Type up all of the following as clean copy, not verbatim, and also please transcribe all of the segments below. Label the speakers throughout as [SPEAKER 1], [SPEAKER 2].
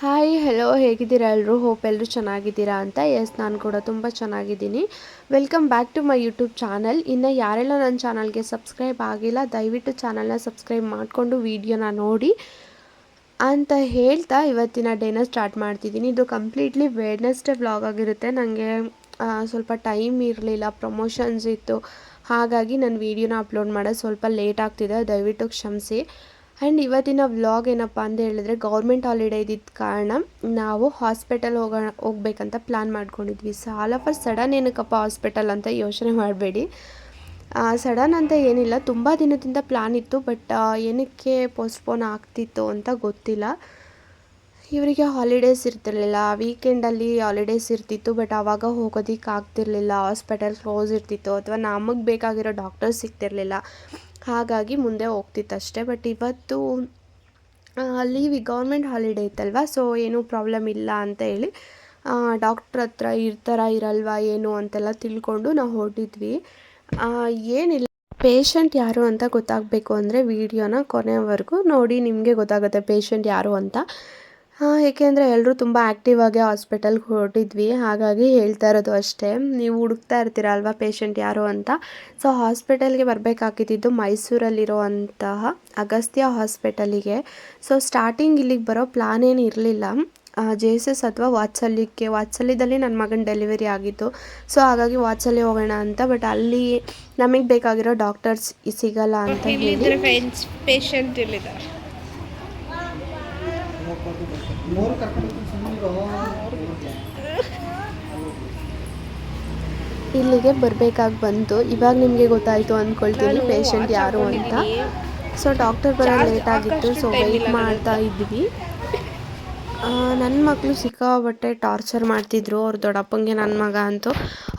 [SPEAKER 1] Hi hello ಹೇಗಿದ್ದೀರಾ ಎಲ್ಲರೂ hope ಎಲ್ಲರೂ ಚೆನ್ನಾಗಿದ್ದೀರಾ ಅಂತ. ಎಸ್, ನಾನು ಕೂಡ ತುಂಬ ಚೆನ್ನಾಗಿದ್ದೀನಿ. Welcome back to my YouTube channel. ಇನ್ನು ಯಾರೆಲ್ಲ ನನ್ನ ಚಾನಲ್ಗೆ ಸಬ್ಸ್ಕ್ರೈಬ್ ಆಗಿಲ್ಲ ದಯವಿಟ್ಟು ಚಾನಲ್ನ ಸಬ್ಸ್ಕ್ರೈಬ್ ಮಾಡಿಕೊಂಡು ವಿಡಿಯೋನ ನೋಡಿ ಅಂತ ಹೇಳ್ತಾ ಇವತ್ತಿನ ಡೇನ ಸ್ಟಾರ್ಟ್ ಮಾಡ್ತಿದ್ದೀನಿ. ಇದು ಕಂಪ್ಲೀಟ್ಲಿ ವೆಡ್ನೆಸ್ಡೇ ವ್ಲಾಗ್ ಆಗಿರುತ್ತೆ. ನನಗೆ ಸ್ವಲ್ಪ ಟೈಮ್ ಇರಲಿಲ್ಲ, ಪ್ರಮೋಷನ್ಸ್ ಇತ್ತು, ಹಾಗಾಗಿ ನಾನು ವೀಡಿಯೋನ ಅಪ್ಲೋಡ್ ಮಾಡೋದು ಸ್ವಲ್ಪ ಲೇಟ್ ಆಗ್ತಿದೆ, ದಯವಿಟ್ಟು ಕ್ಷಮಿಸಿ. ಆ್ಯಂಡ್ ಇವತ್ತಿನ ವ್ಲಾಗ್ ಏನಪ್ಪ ಅಂತ ಹೇಳಿದ್ರೆ, ಗೌರ್ಮೆಂಟ್ ಹಾಲಿಡೇ ಇದ್ದಿದ್ದ ಕಾರಣ ನಾವು ಹಾಸ್ಪಿಟಲ್ ಹೋಗ್ಬೇಕಂತ ಪ್ಲ್ಯಾನ್ ಮಾಡ್ಕೊಂಡಿದ್ವಿ. ಆಲ್ ಆಫ್ ಅ ಸಡನ್ ಏನಕ್ಕಪ್ಪ ಹಾಸ್ಪಿಟಲ್ ಅಂತ ಯೋಚನೆ ಮಾಡಬೇಡಿ. ಸಡನ್ ಅಂತ ಏನಿಲ್ಲ, ತುಂಬ ದಿನದಿಂದ ಪ್ಲ್ಯಾನ್ ಇತ್ತು, ಬಟ್ ಏನಕ್ಕೆ ಪೋಸ್ಟ್ಪೋನ್ ಆಗ್ತಿತ್ತು ಅಂತ ಗೊತ್ತಿಲ್ಲ. ಇವರಿಗೆ ಹಾಲಿಡೇಸ್ ಇರ್ತಿರ್ಲಿಲ್ಲ, ವೀಕೆಂಡಲ್ಲಿ ಹಾಲಿಡೇಸ್ ಇರ್ತಿತ್ತು, ಬಟ್ ಆವಾಗ ಹೋಗೋದಕ್ಕೆ ಆಗ್ತಿರ್ಲಿಲ್ಲ, ಹಾಸ್ಪಿಟಲ್ ಕ್ಲೋಸ್ ಇರ್ತಿತ್ತು, ಅಥವಾ ನಮಗೆ ಬೇಕಾಗಿರೋ ಡಾಕ್ಟರ್ಸ್ ಸಿಗ್ತಿರ್ಲಿಲ್ಲ, ಹಾಗಾಗಿ ಮುಂದೆ ಹೋಗ್ತಿತ್ತಷ್ಟೇ. ಬಟ್ ಇವತ್ತು ಲೀವ್ ಗೌರ್ಮೆಂಟ್ ಹಾಲಿಡೇ ಇತ್ತಲ್ವ, ಸೊ ಏನೂ ಪ್ರಾಬ್ಲಮ್ ಇಲ್ಲ ಅಂತ ಹೇಳಿ ಡಾಕ್ಟ್ರ್ ಹತ್ರ ಇರ್ತಾರಾ ಇರಲ್ವಾ ಏನು ಅಂತೆಲ್ಲ ತಿಳ್ಕೊಂಡು ನಾವು ಹೊರಟಿದ್ವಿ. ಏನಿಲ್ಲ, ಪೇಷಂಟ್ ಯಾರು ಅಂತ ಗೊತ್ತಾಗಬೇಕು ಅಂದರೆ ವಿಡಿಯೋನ ಕೊನೆಯವರೆಗೂ ನೋಡಿ, ನಿಮಗೆ ಗೊತ್ತಾಗುತ್ತೆ ಪೇಷಂಟ್ ಯಾರು ಅಂತ. ಏಕೆಂದರೆ ಎಲ್ಲರೂ ತುಂಬ ಆ್ಯಕ್ಟಿವ್ ಆಗಿ ಹಾಸ್ಪಿಟಲ್ಗೆ ಹೊರಟಿದ್ವಿ, ಹಾಗಾಗಿ ಹೇಳ್ತಾ ಇರೋದು ಅಷ್ಟೇ. ನೀವು ಹುಡುಕ್ತಾ ಇರ್ತೀರ ಅಲ್ವಾ ಪೇಷಂಟ್ ಯಾರು ಅಂತ. ಸೊ ಹಾಸ್ಪಿಟಲ್ಗೆ ಬರಬೇಕಾಗಿದ್ದು ಮೈಸೂರಲ್ಲಿರುವಂತಹ ಅಗಸ್ತ್ಯ ಹಾಸ್ಪಿಟಲಿಗೆ. ಸೊ ಸ್ಟಾರ್ಟಿಂಗ್ ಇಲ್ಲಿಗೆ ಬರೋ ಪ್ಲಾನ್ ಏನು ಇರಲಿಲ್ಲ, JSS ಅಥವಾ ವಾತ್ಸಲ್ಯದಲ್ಲಿ ನನ್ನ ಮಗನ ಡೆಲಿವರಿ ಆಗಿತ್ತು. ಸೊ ಹಾಗಾಗಿ ವಾತ್ಸಲ್ಯ ಹೋಗೋಣ ಅಂತ, ಬಟ್ ಅಲ್ಲಿ ನಮಗೆ ಬೇಕಾಗಿರೋ ಡಾಕ್ಟರ್ಸ್ ಸಿಗಲ್ಲ ಅಂತ ಹೇಳಿ
[SPEAKER 2] ಪೇಷಂಟ್ ಇಲ್ಲಿದ್ದಾರೆ.
[SPEAKER 1] ಇಲ್ಲಿಗೆ ಬರಬೇಕಾಗಿ ಬಂತು. ಇವಾಗ ನಿಮಗೆ ಗೊತ್ತಾಯಿತು ಅಂದ್ಕೊಳ್ತೀನಿ ಪೇಷಂಟ್ ಯಾರು ಅಂತ. ಸೊ ಡಾಕ್ಟರ್ ಬರೋದು ಲೇಟ್ ಆಗಿತ್ತು, ಸೊ ವೆಯ್ಟ್ ಮಾಡ್ತಾ ಇದ್ವಿ. ನನ್ನ ಮಕ್ಕಳು ಸಿಕ್ಕಾಪಟ್ಟೆ ಟಾರ್ಚರ್ ಮಾಡ್ತಿದ್ರು. ಅವ್ರ ದೊಡ್ಡಪ್ಪಂಗೆ ನನ್ನ ಮಗ ಅಂತೂ,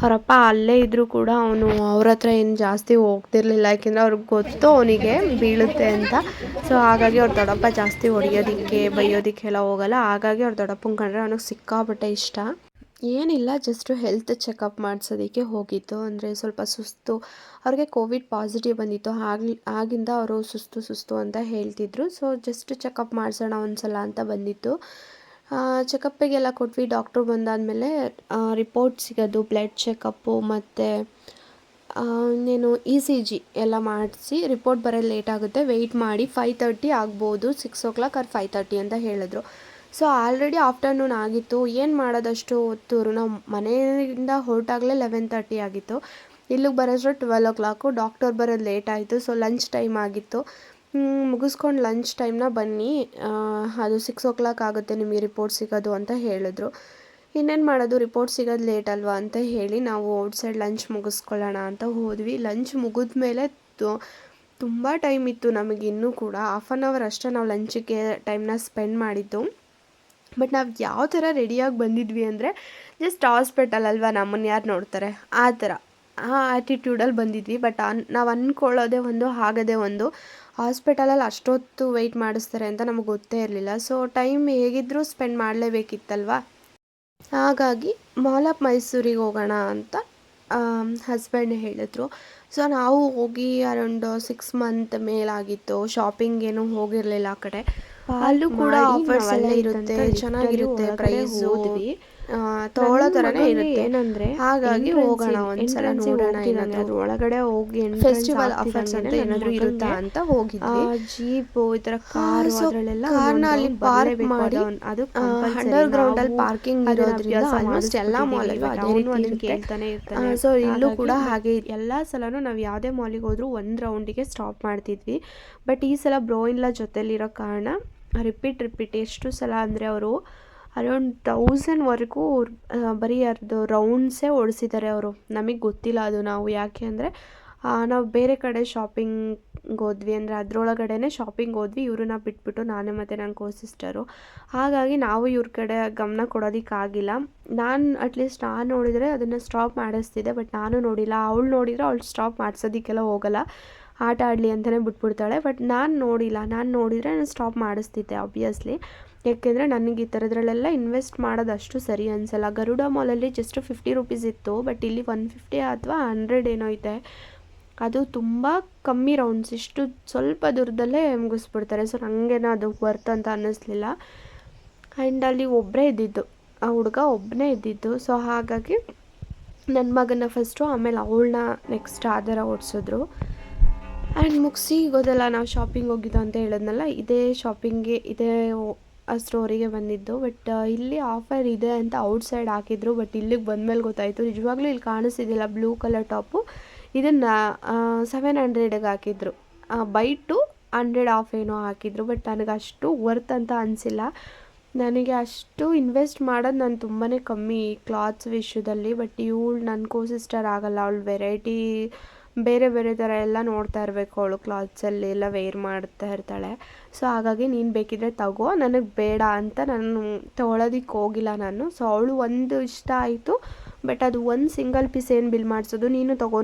[SPEAKER 1] ಅವರಪ್ಪ ಅಲ್ಲೇ ಇದ್ದರೂ ಕೂಡ ಅವನು ಅವ್ರ ಹತ್ರ ಏನು ಜಾಸ್ತಿ ಹೋಗ್ತಿರ್ಲಿಲ್ಲ, ಯಾಕೆಂದರೆ ಅವ್ರಿಗೆ ಗೊತ್ತು ಅವನಿಗೆ ಬೀಳುತ್ತೆ ಅಂತ. ಸೊ ಹಾಗಾಗಿ ಅವ್ರ ದೊಡ್ಡಪ್ಪ ಜಾಸ್ತಿ ಹೊಡಿಯೋದಕ್ಕೆ ಬೈಯೋದಕ್ಕೆಲ್ಲ ಹೋಗಲ್ಲ. ಹಾಗಾಗಿ ಅವ್ರ ದೊಡ್ಡಪ್ಪನ ಕಂಡ್ರೆ ಅವನಿಗೆ ಸಿಕ್ಕಾಪಟ್ಟೆ ಇಷ್ಟ. ಏನಿಲ್ಲ, ಜಸ್ಟು ಹೆಲ್ತ್ ಚೆಕಪ್ ಮಾಡಿಸೋದಕ್ಕೆ ಹೋಗಿದ್ದು. ಅಂದರೆ ಸ್ವಲ್ಪ ಸುಸ್ತು, ಅವ್ರಿಗೆ ಕೋವಿಡ್ ಪಾಸಿಟಿವ್ ಬಂದಿತ್ತು, ಆಗಿಂದ ಅವರು ಸುಸ್ತು ಅಂತ ಹೇಳ್ತಿದ್ರು. ಸೊ ಜಸ್ಟ್ ಚೆಕಪ್ ಮಾಡಿಸೋಣ ಒಂದು ಸಲ ಅಂತ ಬಂದಿತ್ತು. ಚೆಕಪ್ಪಿಗೆಲ್ಲ ಕೊಟ್ವಿ. ಡಾಕ್ಟ್ರು ಬಂದಾದಮೇಲೆ ರಿಪೋರ್ಟ್ ಸಿಗೋದು, ಬ್ಲಡ್ ಚೆಕಪ್ಪು ಮತ್ತು ಇನ್ನೇನು ECG ಎಲ್ಲ ಮಾಡಿಸಿ ರಿಪೋರ್ಟ್ ಬರೋದು ಲೇಟ್ ಆಗುತ್ತೆ, ವೆಯ್ಟ್ ಮಾಡಿ 5:30 ಆಗ್ಬೋದು, 6 o'clock or 5:30 ಅಂತ ಹೇಳಿದ್ರು. ಸೊ ಆಲ್ರೆಡಿ ಆಫ್ಟರ್ನೂನ್ ಆಗಿತ್ತು, ಏನು ಮಾಡೋದಷ್ಟು ಹೊತ್ತು. ನಾವು ಮನೆಯಿಂದ ಹೊರಟಾಗಲೇ 11:30 ಆಗಿತ್ತು, ಇಲ್ಲಿಗೆ ಬರೋಷ್ಟು 12 o'clock. ಡಾಕ್ಟರ್ ಬರೋದು ಲೇಟ್ ಆಯಿತು, ಸೊ ಲಂಚ್ ಟೈಮ್ ಆಗಿತ್ತು. ಮುಗಿಸ್ಕೊಂಡು ಲಂಚ್ ಟೈಮ್ನ ಬನ್ನಿ, ಅದು 6 o'clock ಆಗುತ್ತೆ ನಿಮಗೆ ರಿಪೋರ್ಟ್ ಸಿಗೋದು ಅಂತ ಹೇಳಿದ್ರು. ಇನ್ನೇನು ಮಾಡೋದು, ರಿಪೋರ್ಟ್ ಸಿಗೋದು ಲೇಟ್ ಅಲ್ವಾ ಅಂತ ಹೇಳಿ ನಾವು ಔಟ್ಸೈಡ್ ಲಂಚ್ ಮುಗಿಸ್ಕೊಳ್ಳೋಣ ಅಂತ ಹೋದ್ವಿ. ಲಂಚ್ ಮುಗಿದ ಮೇಲೆ ತುಂಬ ಟೈಮ್ ಇತ್ತು ನಮಗೆ, ಇನ್ನೂ ಕೂಡ 1/2 hour ಅಷ್ಟೇ ನಾವು ಲಂಚಿಗೆ ಟೈಮ್ನ ಸ್ಪೆಂಡ್ ಮಾಡಿದ್ದು. ಬಟ್ ನಾವು ಯಾವ ಥರ ರೆಡಿಯಾಗಿ ಬಂದಿದ್ವಿ ಅಂದರೆ, ಜಸ್ಟ್ ಹಾಸ್ಪಿಟಲ್ ಅಲ್ವಾ, ನಮ್ಮನ್ನು ಯಾರು ನೋಡ್ತಾರೆ ಆ ಥರ ಆ್ಯಟಿಟ್ಯೂಡಲ್ಲಿ ಬಂದಿದ್ವಿ. ಬಟ್ ನಾವು ಅಂದ್ಕೊಳ್ಳೋದೇ ಒಂದು, ಆಗೋದೇ ಒಂದು. ಹಾಸ್ಪಿಟಲಲ್ಲಿ ಅಷ್ಟೊತ್ತು ವೆಯ್ಟ್ ಮಾಡಿಸ್ತಾರೆ ಅಂತ ನಮಗೆ ಗೊತ್ತೇ ಇರಲಿಲ್ಲ. ಸೊ ಟೈಮ್ ಹೇಗಿದ್ದರೂ ಸ್ಪೆಂಡ್ ಮಾಡಲೇಬೇಕಿತ್ತಲ್ವ, ಹಾಗಾಗಿ ಮಾಲ್ ಆಫ್ ಮೈಸೂರಿಗೆ ಹೋಗೋಣ ಅಂತ ಹಸ್ಬೆಂಡ್ ಹೇಳಿದ್ರು. ಸೊ ನಾವು ಹೋಗಿ ಅರೌಂಡ್ 6 month ಮೇಲಾಗಿತ್ತು. ಶಾಪಿಂಗ್ ಏನೂ ಹೋಗಿರಲಿಲ್ಲ ಆ ಕಡೆ. ಅಲ್ಲೂ ಕೂಡ ಆಫರ್ಸ್ ಎಲ್ಲ ಇರುತ್ತೆ, ಚೆನ್ನಾಗಿರುತ್ತೆ ಪ್ರೈಸು, ತಗೊಳ್ಳೋ ಥರನೇ ಇರುತ್ತೆ. ಏನಂದರೆ ಹಾಗಾಗಿ ಹೋಗೋಣ ಒಂದ್ಸಲ, ನೋಡೋಣ ಏನಾದರೂ ಒಳಗಡೆ ಹೋಗಿ ಫೆಸ್ಟಿವಲ್ ಆಫರ್ಸ್ ಅಂತ ಏನಾದರೂ ಇರುತ್ತಾ ಅಂತ ಹೋಗಿದ್ವಿ. ಜೀಪು ಈ ಥರ ಕಾರು ಅದರಲ್ಲೆಲ್ಲ ಕಾರ್ನ ಅಲ್ಲಿ ಪಾರ್ಕ್ ಮಾಡಿ, ಅದು ಅಂಡರ್ ಗ್ರೌಂಡಲ್ಲಿ ಪಾರ್ಕಿಂಗ್ ಇರೋದ್ರಿಂದ ಆಲ್ಮೋಸ್ಟ್ ಎಲ್ಲ ಮಾಲಲ್ಲೂ ಅದೇ ರೀತಿ ಕೇಳ್ತಾನೆ ಇರ್ತಾನೆ. ಸೊ ಇಲ್ಲೂ ಕೂಡ ಹಾಗೆ ಎಲ್ಲ ಸಲನೂ ನಾವು ಯಾವುದೇ ಮಾಲಿಗೆ ಹೋದರೂ ಒಂದು ರೌಂಡಿಗೆ ಸ್ಟಾಪ್ ಮಾಡ್ತಿದ್ವಿ. ಬಟ್ ಈ ಸಲ ಬ್ರೋ ಇಲ್ಲ ಜೊತೆಲಿರೋ ಕಾರಣ ರಿಪೀಟ್ ಎಷ್ಟು ಸಲ ಅಂದರೆ ಅವರು ಅರೌಂಡ್ 1000ವರೆಗೂ ಬರೀ ಅದು ರೌಂಡ್ಸೇ ಓಡಿಸಿದ್ದಾರೆ ಅವರು. ನಮಗೆ ಗೊತ್ತಿಲ್ಲ ಅದು. ನಾವು ಯಾಕೆ ಅಂದರೆ ನಾವು ಬೇರೆ ಕಡೆ ಶಾಪಿಂಗ್ ಹೋದ್ವಿ, ಅಂದರೆ ಅದರೊಳಗಡೆ ಶಾಪಿಂಗ್ ಹೋದ್ವಿ. ಇವ್ರನ್ನ ಬಿಟ್ಬಿಟ್ಟು ನಾನು ಮತ್ತು ನನ್ನ ಕೋ-ಸಿಸ್ಟರು, ಹಾಗಾಗಿ ನಾವು ಇವ್ರ ಕಡೆ ಗಮನ ಕೊಡೋದಕ್ಕಾಗಿಲ್ಲ. ಅಟ್ಲೀಸ್ಟ್ ನಾನು ನೋಡಿದರೆ ಅದನ್ನು ಸ್ಟಾಪ್ ಮಾಡಿಸ್ತಿದ್ದೆ, ಬಟ್ ನಾನು ನೋಡಿಲ್ಲ. ಅವಳು ನೋಡಿದರೆ ಅವಳು ಸ್ಟಾಪ್ ಮಾಡಿಸೋದಕ್ಕೆಲ್ಲ ಹೋಗಲ್ಲ, ಆಟ ಆಡಲಿ ಅಂತಲೇ ಬಿಟ್ಬಿಡ್ತಾಳೆ. ಬಟ್ ನಾನು ನೋಡಿಲ್ಲ, ನಾನು ನೋಡಿದರೆ ನಾನು ಸ್ಟಾಪ್ ಮಾಡಿಸ್ತಿದ್ದೆ ಆಬ್ವಿಯಸ್ಲಿ. ಯಾಕೆಂದರೆ ನನಗೆ ಈ ಥರದ್ರಲ್ಲೆಲ್ಲ ಇನ್ವೆಸ್ಟ್ ಮಾಡೋದು ಅಷ್ಟು ಸರಿ ಅನಿಸಲ್ಲ. ಗರುಡ ಮಾಲಲ್ಲಿ ಜಸ್ಟ್ 50 rupees ಇತ್ತು, ಬಟ್ ಇಲ್ಲಿ 150 ಅಥವಾ 100 ಏನೋ ಇದೆ. ಅದು ತುಂಬ ಕಮ್ಮಿ ರೌಂಡ್ಸ್, ಇಷ್ಟು ಸ್ವಲ್ಪ ದೂರದಲ್ಲೇ ಮುಗಿಸ್ಬಿಡ್ತಾರೆ. ಸೊ ನನಗೇನೋ ಅದು ವರ್ತ್ ಅಂತ ಅನ್ನಿಸ್ಲಿಲ್ಲ. ಆ್ಯಂಡ್ ಅಲ್ಲಿ ಒಬ್ಬರೇ ಇದ್ದಿದ್ದು, ಆ ಹುಡುಗ ಒಬ್ಬನೇ ಇದ್ದಿದ್ದು. ಸೊ ಹಾಗಾಗಿ ನನ್ನ ಮಗನ ಫಸ್ಟು, ಆಮೇಲೆ ಅವಳನ್ನ ನೆಕ್ಸ್ಟ್ ಆ ಥರ ಓಡಿಸಿದ್ರು. ಆ್ಯಂಡ್ ಮುಗಿಸಿ ಗೊತ್ತಲ್ಲ ನಾವು ಶಾಪಿಂಗ್ ಹೋಗಿದ್ದು ಅಂತ ಹೇಳಿದ್ನಲ್ಲ, ಇದೇ ಸ್ಟೋರಿಗೆ ಬಂದಿದ್ದು. ಬಟ್ ಇಲ್ಲಿ ಆಫರ್ ಇದೆ ಅಂತ ಔಟ್ಸೈಡ್ ಹಾಕಿದ್ರು, ಬಟ್ ಇಲ್ಲಿಗೆ ಬಂದಮೇಲೆ ಗೊತ್ತಾಯಿತು. ನಿಜವಾಗ್ಲೂ ಇಲ್ಲಿ ಕಾಣಿಸ್ತಿದ್ದಿಲ್ಲ ಬ್ಲೂ ಕಲರ್ ಟಾಪು, ಇದನ್ನು 700ಗೆ ಹಾಕಿದ್ರು. ಬೈ 2 100 ಆಫ್ ಏನೋ ಹಾಕಿದ್ರು. ಬಟ್ ನನಗೆ ಅಷ್ಟು ವರ್ತ್ ಅಂತ ಅನಿಸಿಲ್ಲ. ನನಗೆ ಅಷ್ಟು ಇನ್ವೆಸ್ಟ್ ಮಾಡೋದು ನಾನು ತುಂಬಾ ಕಮ್ಮಿ ಕ್ಲಾತ್ಸ್ ವಿಷಯದಲ್ಲಿ. ಬಟ್ ಇವಳು ನನ್ನ ಕೋ ಸಿಸ್ಟರ್ ಆಗಲ್ಲ, ಅವಳು ವೆರೈಟಿ ಬೇರೆ ಬೇರೆ ಥರ ಎಲ್ಲ ನೋಡ್ತಾ ಇರಬೇಕು ಅವಳು, ಕ್ಲಾತ್ಸಲ್ಲಿ ಎಲ್ಲ ವೇರ್ ಮಾಡ್ತಾ ಇರ್ತಾಳೆ. ಸೊ ಹಾಗಾಗಿ ನೀನು ಬೇಕಿದ್ರೆ ತಗೋ, ನನಗೆ ಬೇಡ ಅಂತ ನಾನು ತೊಗೊಳೋದಕ್ಕೆ ಹೋಗಿಲ್ಲ ನಾನು. ಸೊ ಅವಳು ಒಂದು ಇಷ್ಟ ಆಯಿತು, ಬಟ್ ಅದು ಒಂದು ಸಿಂಗಲ್ ಪೀಸ್ ಏನು ಬಿಲ್ ಮಾಡಿಸೋದು, ನೀನು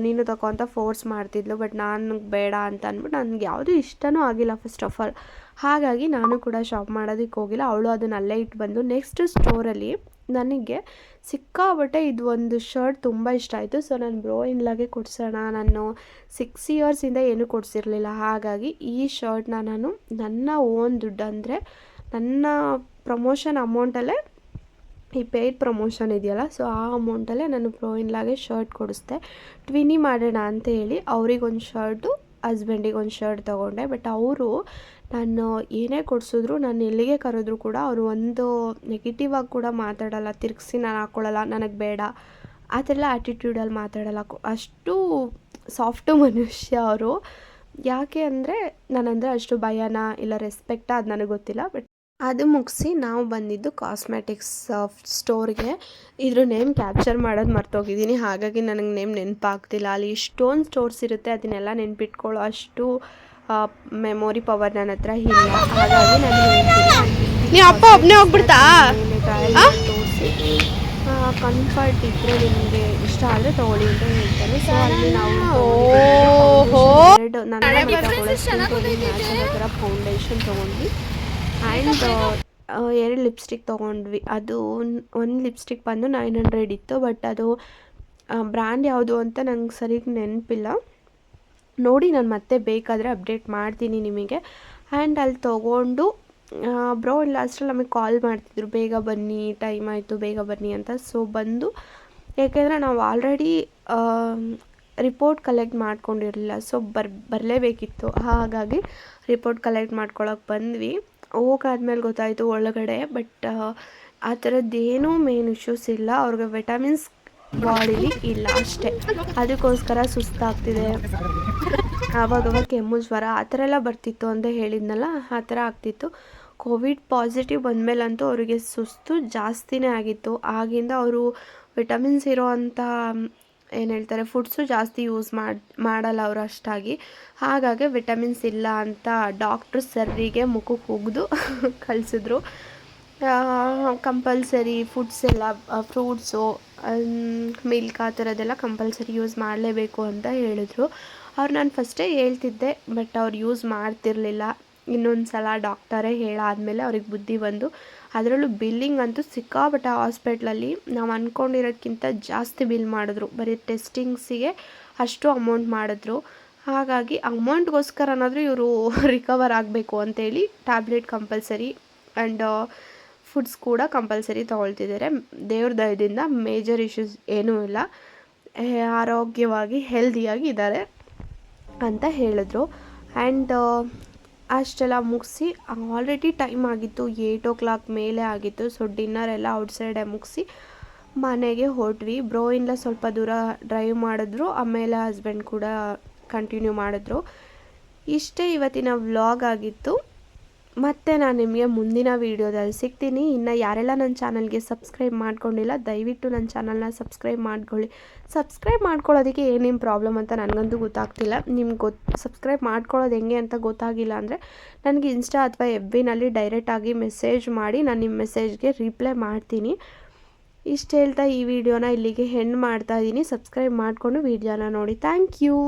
[SPEAKER 1] ತಗೋ ಅಂತ ಫೋರ್ಸ್ ಮಾಡ್ತಿದ್ಲು. ಬಟ್ ನಾನು ಬೇಡ ಅಂತ ಅಂದ್ಬಿಟ್ಟು ನನಗೆ ಯಾವುದೂ ಇಷ್ಟನೂ ಆಗಿಲ್ಲ ಫಸ್ಟ್ ಆಫ್ ಆಲ್. ಹಾಗಾಗಿ ನಾನು ಕೂಡ ಶಾಪ್ ಮಾಡೋದಕ್ಕೆ ಹೋಗಿಲ್ಲ. ಅವಳು ಅದನ್ನ ಅಲ್ಲೇ ಇಟ್ಟು ಬಂದು ನೆಕ್ಸ್ಟ್ ಸ್ಟೋರಲ್ಲಿ ನನಗೆ ಸಿಕ್ಕಾಬಟ್ಟೆ ಇದು ಒಂದು ಶರ್ಟ್ ತುಂಬ ಇಷ್ಟ ಆಯಿತು. ಸೊ ನಾನು ಬ್ರೋ ಇನ್ಲಾಗೆ ಕೊಡ್ಸೋಣ, ನಾನು 6 ಇಯರ್ಸಿಂದ ಏನೂ ಕೊಡಿಸಿರಲಿಲ್ಲ. ಹಾಗಾಗಿ ಈ ಶರ್ಟ್ನ ನಾನು ನನ್ನ ಓನ್ ದುಡ್ಡು, ಅಂದರೆ ನನ್ನ ಪ್ರಮೋಷನ್ ಅಮೌಂಟಲ್ಲೇ, ಈ ಪೇಯ್ಡ್ ಪ್ರಮೋಷನ್ ಇದೆಯಲ್ಲ, ಸೊ ಆ ಅಮೌಂಟಲ್ಲೇ ನಾನು ಬ್ರೋ ಇನ್ಲಾಗೆ ಶರ್ಟ್ ಕೊಡಿಸ್ದೆ. ಟ್ವಿನಿ ಮಾಡೋಣ ಅಂತ ಹೇಳಿ ಅವ್ರಿಗೊಂದು ಶರ್ಟು, ಹಸ್ಬೆಂಡಿಗೆ ಒಂದು ಶರ್ಟ್ ತೊಗೊಂಡೆ. ಬಟ್ ಅವರು ನಾನು ಏನೇ ಕೊಡಿಸಿದ್ರು, ನಾನು ಎಲ್ಲಿಗೆ ಕರೆದ್ರು ಕೂಡ ಅವರು ಒಂದು ನೆಗೆಟಿವ್ ಆಗಿ ಕೂಡ ಮಾತಾಡಲ್ಲ, ತಿರುಗಿಸಿ ನಾನು ಹಾಕ್ಕೊಳ್ಳಲ್ಲ, ನನಗೆ ಬೇಡ ಆ ಥರ ಎಲ್ಲ ಆ್ಯಟಿಟ್ಯೂಡಲ್ಲಿ ಮಾತಾಡಲ್ಲ. ಅಷ್ಟು ಸಾಫ್ಟು ಮನುಷ್ಯ ಅವರು. ಯಾಕೆ ಅಂದರೆ ನಾನಂದರೆ ಅಷ್ಟು ಭಯನಾ ಇಲ್ಲ ರೆಸ್ಪೆಕ್ಟಾ ಅದು ನನಗೆ ಗೊತ್ತಿಲ್ಲ. ಬಟ್ ಅದು ಮುಗಿಸಿ ನಾವು ಬಂದಿದ್ದು ಕಾಸ್ಮೆಟಿಕ್ಸ್ ಸ್ಟೋರ್ಗೆ. ಇದ್ರ ನೇಮ್ ಕ್ಯಾಪ್ಚರ್ ಮಾಡೋದು ಮರ್ತೋಗಿದ್ದೀನಿ, ಹಾಗಾಗಿ ನನಗೆ ನೇಮ್ ನೆನಪಾಗ್ತಿಲ್ಲ. ಅಲ್ಲಿ ಇಷ್ಟೊಂದು ಸ್ಟೋರ್ಸ್ ಇರುತ್ತೆ, ಅದನ್ನೆಲ್ಲ ನೆನ್ಪಿಟ್ಕೊಳ್ಳೋ ಅಷ್ಟು ಮೆಮೊರಿ ಪವರ್ ನನ್ನ ಹತ್ರ ಇಲ್ಲ. ಹಾಗಾಗಿ ನಾನು
[SPEAKER 2] ನೀ ಅಪ್ಪ ಒಬ್ಬನೇ ಹೋಗ್ಬಿಡ್ತಾ
[SPEAKER 1] ತೋರಿಸಿ ಕಂಫರ್ಟ್ ಇದ್ದರೆ ನಿಮಗೆ ಇಷ್ಟ ಆದರೆ ತೊಗೊಳ್ಳಿ ಅಂತ ಹೇಳ್ತಾರೆ. ಸೊ ಅಲ್ಲಿ ನಾವು ನನ್ನ ಥರ ಫೌಂಡೇಶನ್ ತೊಗೊಂಡ್ವಿ ಆ್ಯಂಡ್ 2 ಲಿಪ್ಸ್ಟಿಕ್ ತೊಗೊಂಡ್ವಿ. ಅದು ಒಂದು ಲಿಪ್ಸ್ಟಿಕ್ ಬಂದು 900 ಇತ್ತು. ಬಟ್ ಅದು ಬ್ರ್ಯಾಂಡ್ ಯಾವುದು ಅಂತ ನಂಗೆ ಸರಿಗೆ ನೆನಪಿಲ್ಲ, ನೋಡಿ ನಾನು ಮತ್ತೆ ಬೇಕಾದರೆ ಅಪ್ಡೇಟ್ ಮಾಡ್ತೀನಿ ನಿಮಗೆ. ಆ್ಯಂಡ್ ಅಲ್ಲಿ ತೊಗೊಂಡು ಬ್ರೋ ಲಾಸ್ಟಲ್ಲಿ ನಮಗೆ ಕಾಲ್ ಮಾಡ್ತಿದ್ರು, ಬೇಗ ಬನ್ನಿ, ಟೈಮ್ ಆಯಿತು ಬೇಗ ಬನ್ನಿ ಅಂತ. ಸೊ ಬಂದು, ಯಾಕೆಂದರೆ ನಾವು ಆಲ್ರೆಡಿ ರಿಪೋರ್ಟ್ ಕಲೆಕ್ಟ್ ಮಾಡ್ಕೊಂಡಿರಲಿಲ್ಲ, ಸೊ ಬರಲೇಬೇಕಿತ್ತು. ಹಾಗಾಗಿ ರಿಪೋರ್ಟ್ ಕಲೆಕ್ಟ್ ಮಾಡ್ಕೊಳಕ್ಕೆ ಬಂದ್ವಿ. ಹೋಗಾದ್ಮೇಲೆ ಗೊತ್ತಾಯಿತು ಒಳಗಡೆ, ಬಟ್ ಆ ಥರದ್ದೇನೂ ಮೇನ್ ಇಶ್ಯೂಸ್ ಇಲ್ಲ, ಅವ್ರಿಗೆ ವಿಟಮಿನ್ಸ್ ಬಾಡಿಲಿ ಇಲ್ಲ ಅಷ್ಟೇ. ಅದಕ್ಕೋಸ್ಕರ ಸುಸ್ತಾಗ್ತಿದೆ, ಆವಾಗವಾಗ ಕೆಮ್ಮು ಜ್ವರ ಆ ಥರ ಎಲ್ಲ ಬರ್ತಿತ್ತು ಅಂತ ಹೇಳಿದ್ನಲ್ಲ, ಆ ಥರ ಆಗ್ತಿತ್ತು. ಕೋವಿಡ್ ಪಾಸಿಟಿವ್ ಬಂದಮೇಲಂತೂ ಅವರಿಗೆ ಸುಸ್ತು ಜಾಸ್ತಿನೇ ಆಗಿತ್ತು. ಆಗಿಂದ ಅವರು ವಿಟಮಿನ್ಸ್ ಇರೋ ಅಂಥ ಏನು ಹೇಳ್ತಾರೆ ಫುಡ್ಸು ಜಾಸ್ತಿ ಯೂಸ್ ಮಾಡಲ್ಲ ಅವರು ಅಷ್ಟಾಗಿ. ಹಾಗಾಗಿ ವಿಟಮಿನ್ಸ್ ಇಲ್ಲ ಅಂತ ಡಾಕ್ಟ್ರು ಸರ್ರಿಗೆ ಮುಖಕ್ಕೆ ಉಗಿದು ಕಳಿಸಿದ್ರು. ಕಂಪಲ್ಸರಿ ಫುಡ್ಸ್ ಎಲ್ಲ ಫ್ರೂಟ್ಸು, ಮಿಲ್ಕ್ ಆ ಥರದ್ದೆಲ್ಲ ಕಂಪಲ್ಸರಿ ಯೂಸ್ ಮಾಡಲೇಬೇಕು ಅಂತ ಹೇಳಿದ್ರು. ನಾನು ಫಸ್ಟೇ ಹೇಳ್ತಿದ್ದೆ, ಬಟ್ ಅವ್ರು ಯೂಸ್ ಮಾಡ್ತಿರಲಿಲ್ಲ. ಇನ್ನೊಂದು ಸಲ ಡಾಕ್ಟರೇ ಹೇಳಾದಮೇಲೆ ಅವ್ರಿಗೆ ಬುದ್ಧಿ ಬಂದು, ಅದರಲ್ಲೂ ಬಿಲ್ಲಿಂಗ್ ಅಂತೂ ಸಿಕ್ಕಾಪಟ್ಟೆ ಹಾಸ್ಪಿಟ್ಲಲ್ಲಿ ನಾವು ಅಂದ್ಕೊಂಡಿರೋದಕ್ಕಿಂತ ಜಾಸ್ತಿ ಬಿಲ್ ಮಾಡಿದ್ರು. ಬರೀ ಟೆಸ್ಟಿಂಗ್ಸಿಗೆ ಅಷ್ಟು ಅಮೌಂಟ್ ಮಾಡಿದ್ರು. ಹಾಗಾಗಿ ಅಮೌಂಟ್ಗೋಸ್ಕರನಾದರೂ ಇವರು ರಿಕವರ್ ಆಗಬೇಕು ಅಂತೇಳಿ ಟ್ಯಾಬ್ಲೆಟ್ ಕಂಪಲ್ಸರಿ ಆ್ಯಂಡ್ ಫುಡ್ಸ್ ಕೂಡ ಕಂಪಲ್ಸರಿ ತೊಗೊಳ್ತಿದ್ದಾರೆ. ದೇವ್ರ ದಯದಿಂದ ಮೇಜರ್ ಇಶ್ಯೂಸ್ ಏನೂ ಇಲ್ಲ, ಆರೋಗ್ಯವಾಗಿ ಹೆಲ್ದಿಯಾಗಿ ಇದ್ದಾರೆ ಅಂತ ಹೇಳಿದ್ರು. ಆ್ಯಂಡ್ ಅಷ್ಟೆಲ್ಲ ಮುಗಿಸಿ ಆಲ್ರೆಡಿ ಟೈಮ್ ಆಗಿತ್ತು, 8 o'clock ಮೇಲೆ ಆಗಿತ್ತು. ಸೊ ಡಿನ್ನರೆಲ್ಲ ಔಟ್ಸೈಡೇ ಮುಗಿಸಿ ಮನೆಗೆ ಹೊರಟ್ವಿ. ಬ್ರೋ ಇಲ್ಲ ಸ್ವಲ್ಪ ದೂರ ಡ್ರೈವ್ ಮಾಡಿದ್ರು, ಆಮೇಲೆ ಹಸ್ಬೆಂಡ್ ಕೂಡ ಕಂಟಿನ್ಯೂ ಮಾಡಿದ್ರು. ಇಷ್ಟೇ ಇವತ್ತಿನ ವ್ಲಾಗ್ ಆಗಿತ್ತು. ಮತ್ತು ನಾನು ನಿಮಗೆ ಮುಂದಿನ ವೀಡಿಯೋದಲ್ಲಿ ಸಿಗ್ತೀನಿ. ಇನ್ನು ಯಾರೆಲ್ಲ ನನ್ನ ಚಾನಲ್ಗೆ ಸಬ್ಸ್ಕ್ರೈಬ್ ಮಾಡ್ಕೊಂಡಿಲ್ಲ, ದಯವಿಟ್ಟು ನನ್ನ ಚಾನಲ್ನ ಸಬ್ಸ್ಕ್ರೈಬ್ ಮಾಡ್ಕೊಳ್ಳಿ. ಸಬ್ಸ್ಕ್ರೈಬ್ ಮಾಡ್ಕೊಳ್ಳೋದಕ್ಕೆ ಏನೇನು ಪ್ರಾಬ್ಲಮ್ ಅಂತ ನನಗಂತೂ ಗೊತ್ತಾಗ್ತಿಲ್ಲ. ನಿಮ್ಗೆ ಸಬ್ಸ್ಕ್ರೈಬ್ ಮಾಡ್ಕೊಳ್ಳೋದು ಹೆಂಗೆ ಅಂತ ಗೊತ್ತಾಗಿಲ್ಲ ಅಂದರೆ ನನಗೆ ಇನ್ಸ್ಟಾ ಅಥವಾ FBನಲ್ಲಿ ಡೈರೆಕ್ಟಾಗಿ ಮೆಸೇಜ್ ಮಾಡಿ, ನಾನು ನಿಮ್ಮ ಮೆಸೇಜ್ಗೆ ರಿಪ್ಲೈ ಮಾಡ್ತೀನಿ. ಇಷ್ಟು ಹೇಳ್ತಾ ಈ ವಿಡಿಯೋನ ಇಲ್ಲಿಗೆ ಎಂಡ್ ಮಾಡ್ತಾಯಿದ್ದೀನಿ. ಸಬ್ಸ್ಕ್ರೈಬ್ ಮಾಡಿಕೊಂಡು ವಿಡಿಯೋನ ನೋಡಿ. Thank you.